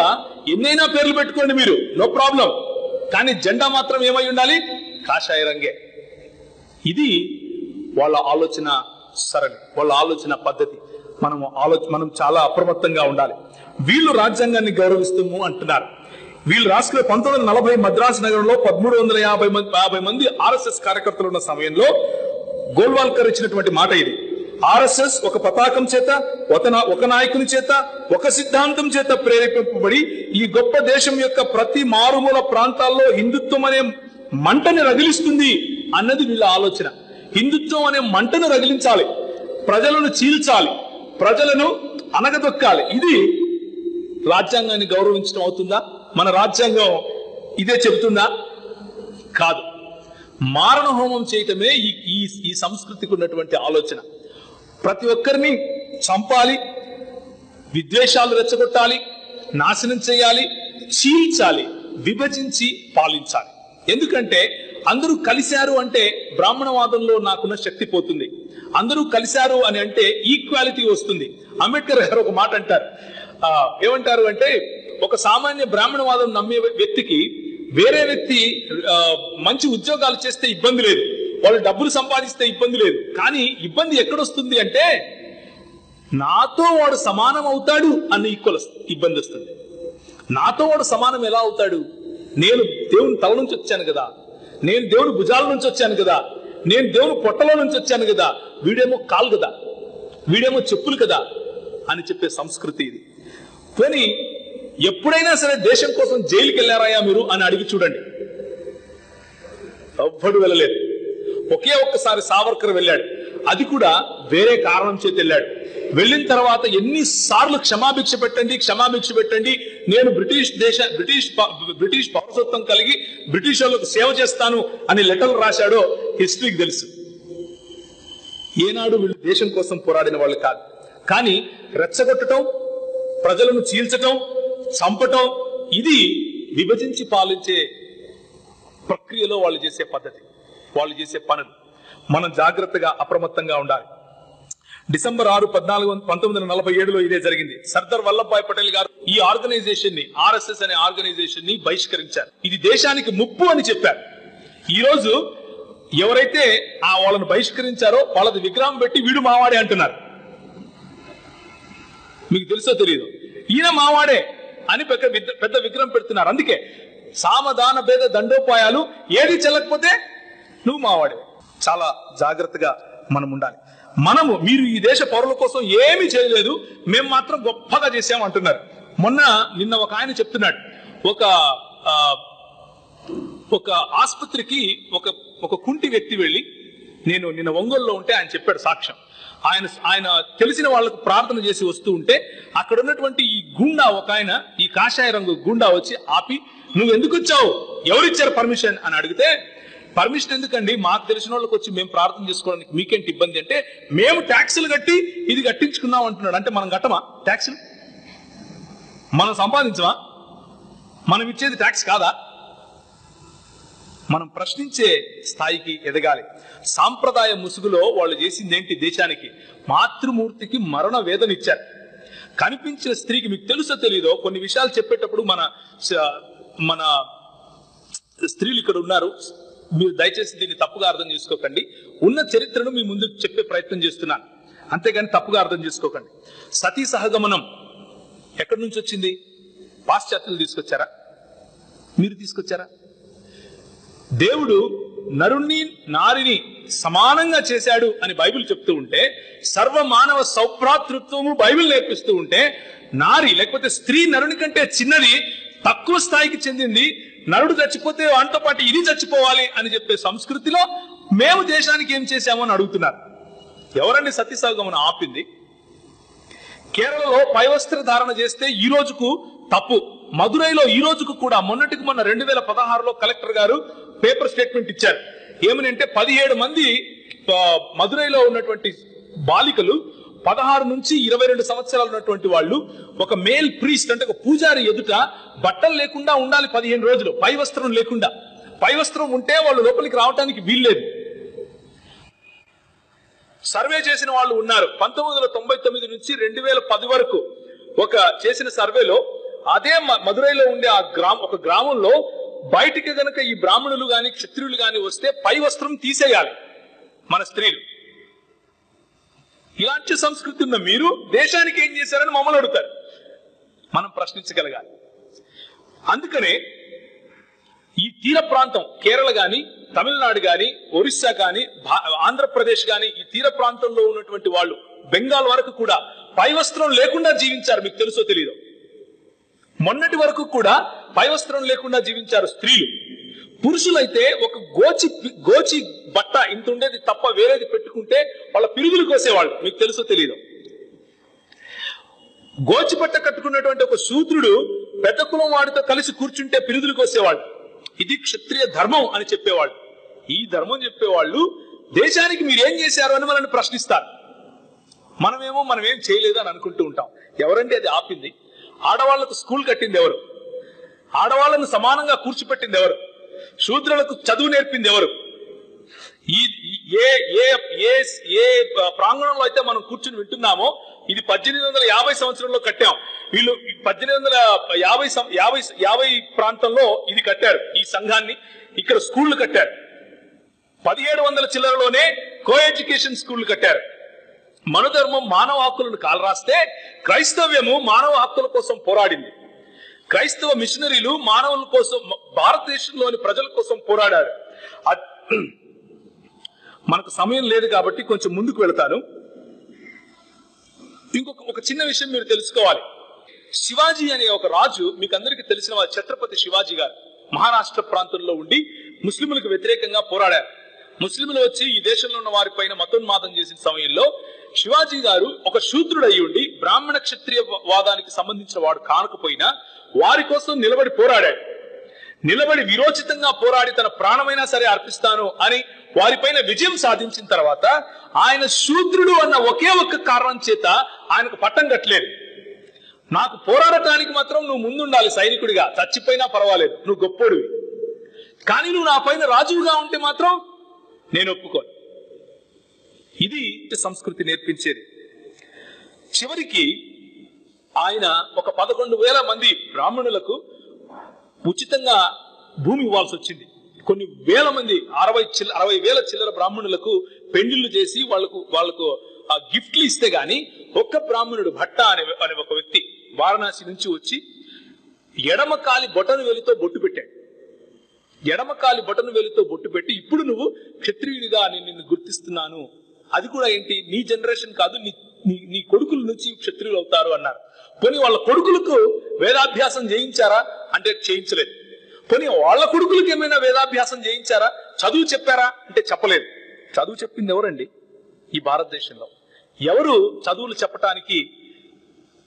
ఎన్నైనా పేర్లు పెట్టుకోండి మీరు, నో ప్రాబ్లం. కానీ జెండా మాత్రం ఏమై ఉండాలి? కాషాయ రంగే. ఇది వాళ్ళ ఆలోచన సరళి, వాళ్ళ ఆలోచన పద్ధతి. మనం చాలా అప్రమత్తంగా ఉండాలి. వీళ్ళు రాజ్యాంగాన్ని గౌరవిస్తాము అంటున్నారు. వీళ్ళు రాసుకునే 1940 మద్రాసు నగరంలో 1350 మంది ఆర్ఎస్ఎస్ కార్యకర్తలు ఉన్న సమయంలో గోల్వాల్కర్ ఇచ్చినటువంటి మాట ఇది. ఆర్ఎస్ఎస్ ఒక పతాకం చేత, ఒక నాయకుని చేత, ఒక సిద్ధాంతం చేత ప్రేరేపింపబడి ఈ గొప్ప దేశం యొక్క ప్రతి మారుమూల ప్రాంతాల్లో హిందుత్వం అనే మంటని రగిలిస్తుంది అన్నది వీళ్ళ ఆలోచన. హిందుత్వం అనే మంటను రగిలించాలి, ప్రజలను చీల్చాలి, ప్రజలను అనగదొక్కాలి. ఇది రాజ్యాంగాన్ని గౌరవించడం అవుతుందా? మన రాజ్యాంగం ఇదే చెబుతుందా? కాదు. మారణ హోమం చేయటమే ఈ సంస్కృతికి ఉన్నటువంటి ఆలోచన. ప్రతి ఒక్కరిని చంపాలి, విద్వేషాలు రెచ్చగొట్టాలి, నాశనం చేయాలి, చీల్చాలి, విభజించి పాలించాలి. ఎందుకంటే అందరూ కలిశారు అంటే బ్రాహ్మణవాదంలో నాకున్న శక్తి పోతుంది. అందరూ కలిశారు అని అంటే ఈక్వాలిటీ వస్తుంది. అంబేద్కర్ గారు ఒక మాట అంటారు, ఏమంటారు అంటే ఒక సామాన్య బ్రాహ్మణవాదం నమ్మే వ్యక్తికి వేరే వ్యక్తి మంచి ఉద్యోగాలు చేస్తే ఇబ్బంది లేదు, వాళ్ళు డబ్బులు సంపాదిస్తే ఇబ్బంది లేదు. కానీ ఇబ్బంది ఎక్కడొస్తుంది అంటే నాతో వాడు సమానం అవుతాడు అన్న ఇబ్బంది వస్తుంది. నాతో వాడు సమానం ఎలా అవుతాడు? నేను దేవుని తల నుంచి వచ్చాను కదా, నేను దేవుని భుజాల నుంచి వచ్చాను కదా, నేను దేవుని పొట్టలో నుంచి వచ్చాను కదా, వీడేమో కాలు కదా, వీడేమో చెప్పులు కదా అని చెప్పే సంస్కృతి ఇది. కానీ ఎప్పుడైనా సరే దేశం కోసం జైలుకి వెళ్ళారాయా మీరు అని అడిగి చూడండి, ఎవ్వడు వెళ్ళలేదు. ఒకే ఒక్కసారి సావర్కర్ వెళ్ళాడు, అది కూడా వేరే కారణం చేతి వెళ్ళాడు. వెళ్ళిన తర్వాత ఎన్నిసార్లు క్షమాభిక్ష పెట్టండి, నేను బ్రిటిష్ పౌరసత్వం కలిగి బ్రిటిష్ వాళ్ళకు సేవ చేస్తాను అని లెటర్లు రాశాడో హిస్టరీకి తెలుసు. ఏనాడు వీళ్ళు దేశం కోసం పోరాడిన వాళ్ళు కాదు. కానీ రెచ్చగొట్టడం, ప్రజలను చీల్చటం, చంపటం, ఇది విభజించి పాలించే ప్రక్రియలో వాళ్ళు చేసే పద్ధతి, వాళ్ళు చేసే పనులు. మనం జాగ్రత్తగా అప్రమత్తంగా ఉండాలి. డిసెంబర్ 6, 1947లో ఇదే జరిగింది. సర్దార్ వల్లభాయ్ పటేల్ గారు ఈ ఆర్గనైజేషన్ ని, ఆర్ఎస్ఎస్ అనే ఆర్గనైజేషన్ ని బహిష్కరించారు. ఇది దేశానికి ముప్పు అని చెప్పారు. ఈ రోజు ఎవరైతే వాళ్ళను బహిష్కరించారో వాళ్ళది విగ్రహం పెట్టి వీడు మావాడే అంటున్నారు. మీకు తెలుసో తెలియదు, ఈయన మావాడే అని పెద్ద విగ్రహం పెడుతున్నారు. అందుకే సామదాన భేద దండోపాయాలు, ఏది చెల్లకపోతే నువ్వు మావాడే. చాలా జాగ్రత్తగా మనం ఉండాలి. మీరు ఈ దేశ పౌరుల కోసం ఏమీ చేయలేదు, మేము మాత్రం గొప్పగా చేసాము అంటున్నారు. నిన్న ఒక ఆయన చెప్తున్నాడు, ఒక ఆసుపత్రికి ఒక కుంటి వ్యక్తి వెళ్ళి, నేను నిన్న ఒంగోలులో ఉంటే ఆయన చెప్పాడు సాక్ష్యం. ఆయన తెలిసిన వాళ్ళకు ప్రార్థన చేసి వస్తూ ఉంటే అక్కడ ఉన్నటువంటి ఈ గుండా, ఒక ఆయన ఈ కాషాయ రంగు గుండా వచ్చి ఆపి, నువ్వు ఎందుకు వచ్చావు, ఎవరిచ్చారు పర్మిషన్ అని అడిగితే, పర్మిషన్ ఎందుకండి, మాకు తెలిసిన వాళ్ళకి వచ్చి మేము ప్రార్థన చేసుకోవడానికి మీకేంటి ఇబ్బంది అంటే, మేము ట్యాక్సులు కట్టి ఇది కట్టించుకున్నాం అంటున్నాడు. అంటే మనం కట్టమా ట్యాక్సులు? మనం సంపాదించమా? మనం ఇచ్చేది ట్యాక్స్ కాదా? మనం ప్రశ్నించే స్థాయికి ఎదగాలి. సాంప్రదాయ ముసుగులో వాళ్ళు చేసింది ఏంటి? దేశానికి మాతృమూర్తికి మరణ వేదన ఇచ్చారు. కనిపించిన స్త్రీకి, మీకు తెలుసో తెలీదో, కొన్ని విషయాలు చెప్పేటప్పుడు మన స్త్రీలు ఇక్కడ ఉన్నారు, మీరు దయచేసి దీన్ని తప్పుగా అర్థం చేసుకోకండి. ఉన్న చరిత్రను మీ ముందు చెప్పే ప్రయత్నం చేస్తున్నాను, అంతేగాని తప్పుగా అర్థం చేసుకోకండి. సతీ సహగమనం ఎక్కడి నుంచి వచ్చింది? పాశ్చాత్యులు తీసుకొచ్చారా? మీరు తీసుకొచ్చారా? దేవుడు నరుణ్ణి నారిని సమానంగా చేశాడు అని బైబిల్ చెప్తూ ఉంటే, సర్వమానవ సౌభ్రాతృత్వము బైబిల్ నేర్పిస్తూ ఉంటే, నారి లేకపోతే స్త్రీ నరుని కంటే చిన్నది, తక్కువ స్థాయికి చెందింది, నరుడు చచ్చిపోతే వాటితో పాటు ఇది చచ్చిపోవాలి అని చెప్పే సంస్కృతిలో మేము దేశానికి ఏం చేశామని అడుగుతున్నారు. ఎవరండి సతీ సహగమనం ఆపింది? కేరళలో పైవస్త్ర ధారణ చేస్తే ఈ రోజుకు తప్పు. మదురైలో ఈ రోజుకు కూడా, మొన్న 2016లో కలెక్టర్ గారు పేపర్ స్టేట్మెంట్ ఇచ్చారు. ఏమని అంటే, 17 మంది మదురైలో ఉన్నటువంటి బాలికలు 16 నుంచి 22 సంవత్సరాలు ఉన్నటువంటి వాళ్ళు ఒక మేల్ ప్రీస్ట్ అంటే ఒక పూజారి ఎదుట బట్టలు లేకుండా ఉండాలి 15 రోజులు, పై వస్త్రం లేకుండా. పై వస్త్రం ఉంటే వాళ్ళు లోపలికి రావడానికి వీల్లేదు. సర్వే చేసిన వాళ్ళు ఉన్నారు. 1999 నుంచి 2010 వరకు చేసిన సర్వేలో, అదే మదురైలో ఉండే ఒక గ్రామంలో బయటికి గనక ఈ బ్రాహ్మణులు గాని క్షత్రియులు గాని వస్తే పై వస్త్రం తీసేయాలి మన స్త్రీలు. ఇలాంటి సంస్కృతి ఉన్న మీరు దేశానికి ఏం చేశారని మమ్మల్ని అడుగుతారు. మనం ప్రశ్నించగలగాలి. అందుకనే ఈ తీర ప్రాంతం, కేరళ గాని, తమిళనాడు గాని, ఒరిస్సా గాని, ఆంధ్రప్రదేశ్ గాని, ఈ తీర ప్రాంతంలో ఉన్నటువంటి వాళ్ళు బెంగాల్ వరకు కూడా పై వస్త్రం లేకుండా జీవించారు. మీకు తెలుసో తెలీదో, మొన్నటి వరకు కూడా పై వస్త్రం లేకుండా జీవించారు స్త్రీలు. పురుషులైతే ఒక గోచి బట్ట ఇంత ఉండేది తప్ప వేరేది పెట్టుకుంటే వాళ్ళ పిరుగులు కోసేవాళ్ళు. మీకు తెలుసో తెలీదు. గోచి బట్ట కట్టుకున్నటువంటి ఒక శూద్రుడు పెద్ద కులం వాడితో కలిసి కూర్చుంటే పిరుగులు కోసేవాళ్ళు. ఇది క్షత్రియ ధర్మం అని చెప్పేవాళ్ళు. ఈ ధర్మం చెప్పేవాళ్ళు దేశానికి మీరేం చేశారు అని మనల్ని ప్రశ్నిస్తారు. మనమేం చేయలేదు అని అనుకుంటూ ఉంటాం. ఎవరండి అది ఆపింది? ఆడవాళ్లకు స్కూల్ కట్టింది ఎవరు? ఆడవాళ్లను సమానంగా కూర్చోపెట్టింది ఎవరు? శూద్రులకు చదువు నేర్పింది ఎవరు? ఏ ప్రాంగణంలో అయితే మనం కూర్చుని వింటున్నామో, ఇది 1850 సంవత్సరంలో కట్టాం. వీళ్ళు 1850 ప్రాంతంలో ఇది కట్టారు, ఈ సంఘాన్ని. ఇక్కడ స్కూళ్లు కట్టారు. 1700 చిల్లరలోనే కో ఎడ్యుకేషన్ స్కూల్ కట్టారు. మనధర్మం మానవ హక్కులను కాలరాస్తే క్రైస్తవ్యము మానవ హక్కుల కోసం పోరాడింది. క్రైస్తవ మిషనరీలు మానవుల కోసం, భారతదేశంలోని ప్రజల కోసం పోరాడారు. మనకు సమయం లేదు కాబట్టి కొంచెం ముందుకు వెళతాను. ఒక చిన్న విషయం మీరు తెలుసుకోవాలి. శివాజీ అనే ఒక రాజు, మీకు అందరికీ తెలిసిన వారు, ఛత్రపతి శివాజీ గారు మహారాష్ట్ర ప్రాంతంలో ఉండి ముస్లింలకు వ్యతిరేకంగా పోరాడారు. ముస్లింలు వచ్చి ఈ దేశంలో ఉన్న వారి పైన మతోన్మాదం చేసిన సమయంలో శివాజీ గారు ఒక శూద్రుడు అయి ఉండి బ్రాహ్మణ క్షత్రియ వాదానికి సంబంధించిన వాడు కానకపోయినా వారి కోసం నిలబడి పోరాడాడు. నిలబడి విరోచితంగా పోరాడి తన ప్రాణమైనా సరే అర్పిస్తాను అని వారిపైన విజయం సాధించిన తర్వాత ఆయన శూద్రుడు అన్న ఒకే ఒక్క కారణం చేత ఆయనకు పట్టం కట్టలేదు. నాకు పోరాడటానికి మాత్రం నువ్వు ముందుండాలి సైనికుడిగా, చచ్చిపోయినా పర్వాలేదు, నువ్వు గొప్పోడివి, కానీ నువ్వు నా పైన రాజువుగా ఉంటే మాత్రం నేను ఒప్పుకోను. ఇది సంస్కృతి నేర్పించేది. చివరికి ఆయన ఒక 11,000 మంది బ్రాహ్మణులకు ఉచితంగా భూమి ఇవ్వాల్సి వచ్చింది. కొన్ని వేల మంది 60,000 చిల్లర బ్రాహ్మణులకు పెళ్లిళ్లు చేసి వాళ్లకు గిఫ్ట్లు ఇస్తే గాని ఒక్క బ్రాహ్మణుడు భట్ట అనే ఒక వ్యక్తి వారణాసి నుంచి వచ్చి ఎడమకాలి బొటను వేలితో బొట్టు పెట్టాడు. ఎడమకాలి బొటను వేలితో బొట్టు పెట్టి, ఇప్పుడు నువ్వు క్షత్రియుడిగా నేను నిన్ను గుర్తిస్తున్నాను, అది కూడా ఏంటి, నీ జనరేషన్ కాదు, నీ కొడుకుల నుంచి క్షత్రియులు అవుతారు అన్నారు. పోనీ వాళ్ళ కొడుకులకు వేదాభ్యాసం చేయించారా అంటే చేయించలేదు. పోనీ వాళ్ళ కొడుకులకు ఏమైనా వేదాభ్యాసం చేయించారా, చదువు చెప్పారా అంటే చెప్పలేదు. చదువు చెప్పింది ఎవరండి? ఈ భారతదేశంలో ఎవరు చదువులు చెప్పటానికి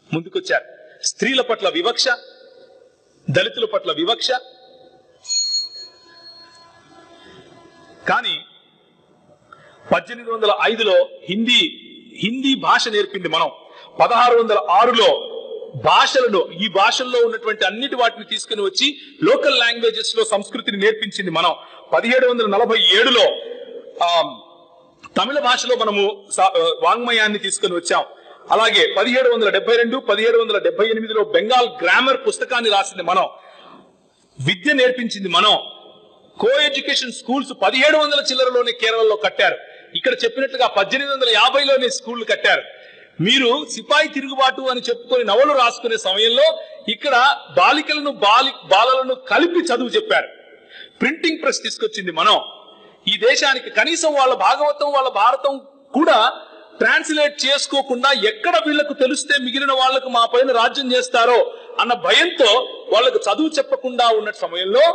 ముందుకొచ్చారు? స్త్రీల పట్ల వివక్ష, దళితుల పట్ల వివక్ష. కానీ 1805లో హిందీ భాష నేర్పింది మనం. 1606లో ఈ భాషల్లో ఉన్నటువంటి అన్నిటి వాటిని తీసుకుని వచ్చి లోకల్ లాంగ్వేజెస్ లో సంస్కృతిని నేర్పించింది మనం. 1747లో తమిళ భాషలో మనము వాంగ్మయాన్ని తీసుకుని వచ్చాం. అలాగే 1772, 1778లో బెంగాల్ గ్రామర్ పుస్తకాన్ని రాసింది మనం. విద్య నేర్పించింది మనం. కో ఎడ్యుకేషన్ స్కూల్స్ 1700 చిల్లరలోనే కేరళలో కట్టారు. ఇక్కడ చెప్పినట్లుగా 1850లోనే స్కూళ్లు కట్టారు. మీరు సిపాయి తిరుగుబాటు అని చెప్పుకొని నవలు రాసుకునే సమయంలో ఇక్కడ బాలలను కలిపి చదువు చెప్పారు. ప్రింటింగ్ ప్రెస్ తీసుకొచ్చింది మనం. ఈ దేశానికి కనీసం వాళ్ళ భాగవతం, వాళ్ళ భారతం కూడా ట్రాన్స్లేట్ చేసుకోకుండా ఎక్కడ వీళ్లకు తెలిస్తే మిగిలిన వాళ్లకు మా పైన రాజ్యం చేస్తారో అన్న భయంతో వాళ్లకు చదువు చెప్పకుండా ఉన్న సమయంలో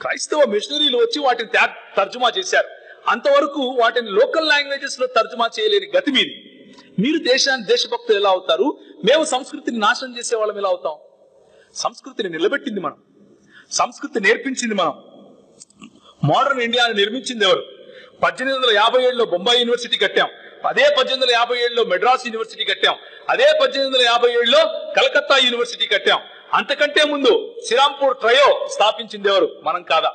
క్రైస్తవ మిషనరీలు వచ్చి వాటిని తర్జుమా చేశారు. అంతవరకు వాటిని లోకల్ లాంగ్వేజెస్ లో తర్జుమా చేయలేని గతి మీది. మీరు దేశభక్తులు ఎలా అవుతారు? మేము సంస్కృతిని నాశనం చేసే వాళ్ళం ఎలా అవుతాం? సంస్కృతిని నిలబెట్టింది మనం, సంస్కృతి నేర్పించింది మనం. మోడర్న్ ఇండియాను నిర్మించింది ఎవరు? 1857లో బొంబాయి యూనివర్సిటీ కట్టాం. అదే 1857లో మెడ్రాస్ యూనివర్సిటీ కట్టాం. అదే 1857లో కలకత్తా యూనివర్సిటీ కట్టాం. అంతకంటే ముందు శ్రీరాంపూర్ ట్రయో స్థాపించింది ఎవరు? మనం కాదా?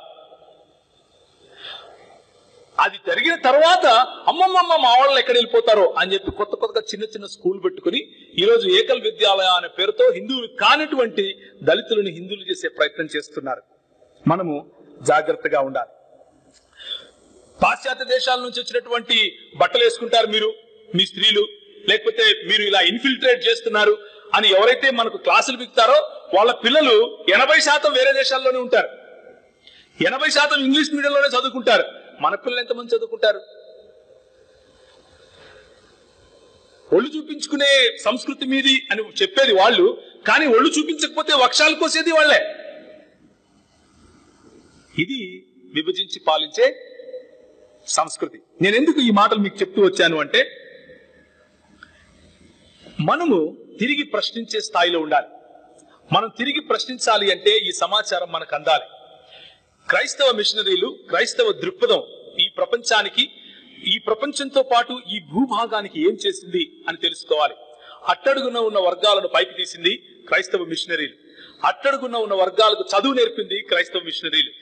అది జరిగిన తర్వాత అమ్మమ్మమ్మ మా వాళ్ళు ఎక్కడ వెళ్ళిపోతారో అని చెప్పి కొత్తగా చిన్న స్కూల్ పెట్టుకుని ఈరోజు ఏకల్ విద్యాలయ అనే పేరుతో హిందువులు కానిటువంటి దళితులను హిందువులు చేసే ప్రయత్నం చేస్తున్నారు. మనము జాగ్రత్తగా ఉండాలి. పాశ్చాత్య దేశాల నుంచి వచ్చినటువంటి బట్టలు వేసుకుంటారు మీరు, మీ స్త్రీలు, లేకపోతే మీరు ఇలా ఇన్ఫిల్ట్రేట్ చేస్తున్నారు అని ఎవరైతే మనకు క్లాసులు బిగుతారో వాళ్ళ పిల్లలు 80% వేరే దేశాల్లోనే ఉంటారు. 80% ఇంగ్లీష్ మీడియంలోనే చదువుకుంటారు. మన పిల్లలు ఎంతమంది చదువుకుంటారు? ఒళ్ళు చూపించుకునే సంస్కృతి మీది అని చెప్పేది వాళ్ళు, కానీ ఒళ్ళు చూపించకపోతే వక్షాలు కోసేది వాళ్లే. ఇది విభజించి పాలించే సంస్కృతి. నేను ఎందుకు ఈ మాటలు మీకు చెప్తూ వచ్చాను అంటే, మనము తిరిగి ప్రశ్నించే స్థాయిలో ఉండాలి. మనం తిరిగి ప్రశ్నించాలి అంటే ఈ సమాచారం మనకు అందాలి. క్రైస్తవ మిషనరీలు, క్రైస్తవ దృక్పథం ఈ ప్రపంచానికి, ఈ ప్రపంచంతో పాటు ఈ భూభాగానికి ఏం చేసింది అని తెలుసుకోవాలి. అట్టడుగున ఉన్న వర్గాలను పైకి తీసింది క్రైస్తవ మిషనరీలు. అట్టడుగున ఉన్న వర్గాలకు చదువు నేర్పింది క్రైస్తవ మిషనరీలు.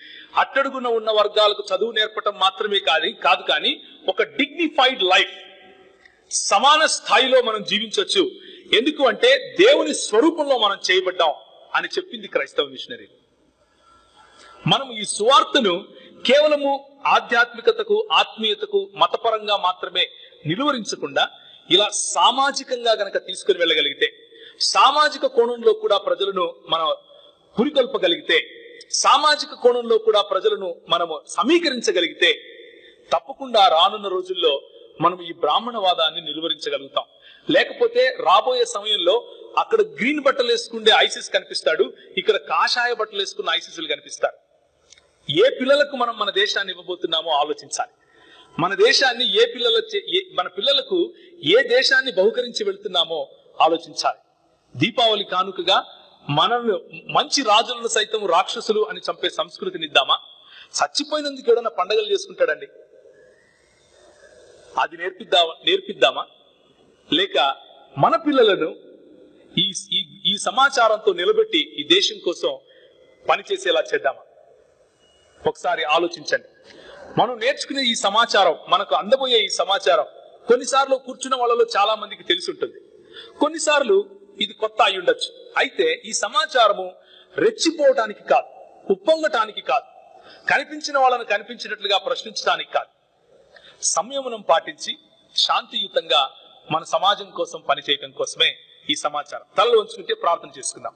అట్టడుగున ఉన్న వర్గాలకు చదువు నేర్పటం మాత్రమే కాదు కానీ ఒక డిగ్నిఫైడ్ లైఫ్, సమాన స్థాయిలో మనం జీవించవచ్చు. ఎందుకు అంటే దేవుని స్వరూపంలో మనం చేయబడ్డాం అని చెప్పింది క్రైస్తవ మిషనరీలు. మనం ఈ సువార్తను కేవలము ఆధ్యాత్మికతకు, ఆత్మీయతకు, మతపరంగా మాత్రమే నిలువరించకుండా ఇలా సామాజికంగా గనక తీసుకుని వెళ్ళగలిగితే, సామాజిక కోణంలో కూడా ప్రజలను మనం పురికొల్పగలిగితే, సామాజిక కోణంలో కూడా ప్రజలను మనము సమీకరించగలిగితే, తప్పకుండా రానున్న రోజుల్లో మనం ఈ బ్రాహ్మణవాదాన్ని నిలువరించగలుగుతాం. లేకపోతే రాబోయే సమయంలో అక్కడ గ్రీన్ బట్టలు వేసుకుండే ఐసిస్ కనిపిస్తాడు, ఇక్కడ కాషాయ బట్టలు వేసుకున్న ఐసిస్లు కనిపిస్తారు. ఏ పిల్లలకు మనం మన దేశాన్ని ఇవ్వబోతున్నామో ఆలోచించాలి. మన దేశాన్ని మన పిల్లలకు ఏ దేశాన్ని బహుకరించి వెళ్తున్నామో ఆలోచించాలి. దీపావళి కానుకగా మనం మంచి రాజులను సైతం రాక్షసులు అని చంపే సంస్కృతిని ఇద్దామా? చచ్చిపోయినందుకు ఎవడన్నా పండగలు చేసుకుంటాడండి? అది నేర్పిద్దామా? లేక మన పిల్లలను ఈ సమాచారంతో నిలబెట్టి ఈ దేశం కోసం పనిచేసేలా చేద్దామా? ఒకసారి ఆలోచించండి. మనం నేర్చుకునే ఈ సమాచారం, మనకు అందబోయే ఈ సమాచారం కొన్నిసార్లు కూర్చున్న వాళ్ళలో చాలా మందికి తెలిసి ఉంటుంది, కొన్నిసార్లు ఇది కొత్త అయి ఉండొచ్చు. అయితే ఈ సమాచారము రెచ్చిపోవటానికి కాదు, ఉప్పొంగటానికి కాదు, కనిపించిన వాళ్ళను కనిపించినట్లుగా ప్రశ్నించడానికి కాదు, సంయమనం పాటించి శాంతియుతంగా మన సమాజం కోసం పనిచేయడం కోసమే ఈ సమాచారం. తలలో ఉంచుకుంటే ప్రార్థన చేసుకుందాం.